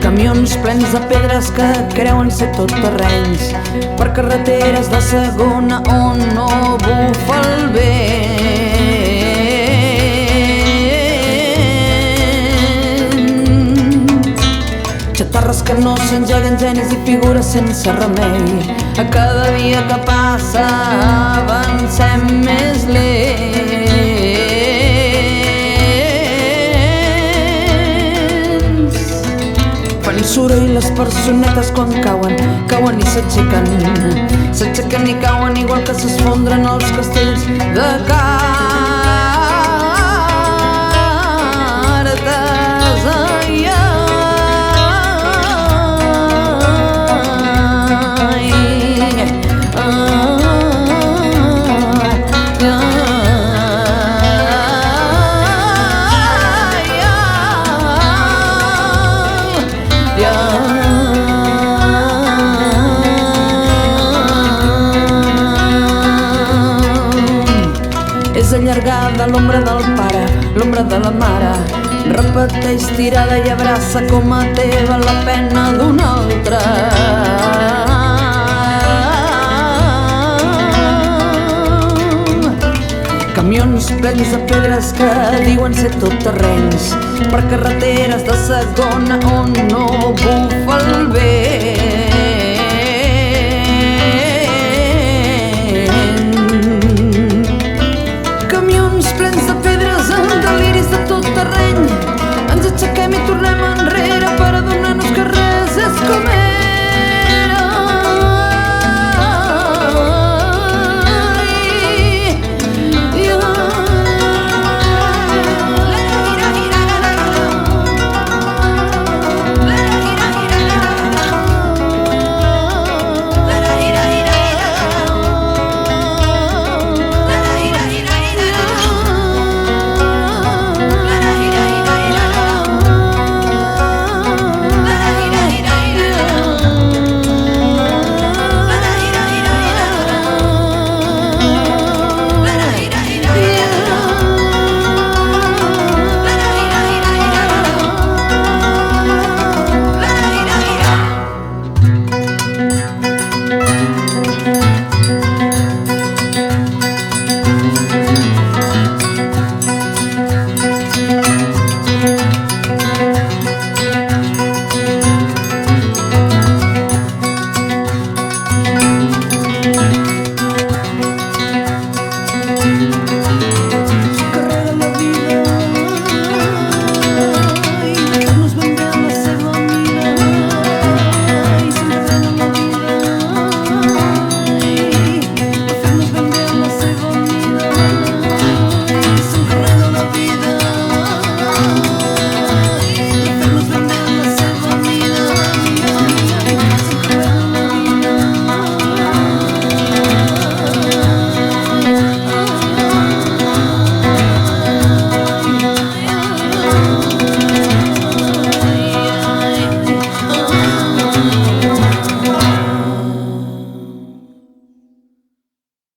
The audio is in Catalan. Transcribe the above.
Camions plens de pedres que creuen ser tot terrenys per carreteres de segona on no bufa el vent. Xatarres que no s'engeguen, genis i figures sense remei. A cada dia que passa avancem més lents. Fan soroll les personetes quan cauen, cauen i s'aixequen, s'aixequen i cauen igual que s'esfondren els castells de cartes. És allargada l'ombra del pare, l'ombra de la mare, repeteix tirada i abraça com a teva la pena d'un altre. Camions plens de pedres que diuen ser tot terrenys per carreteres de segona on no bufa el vent.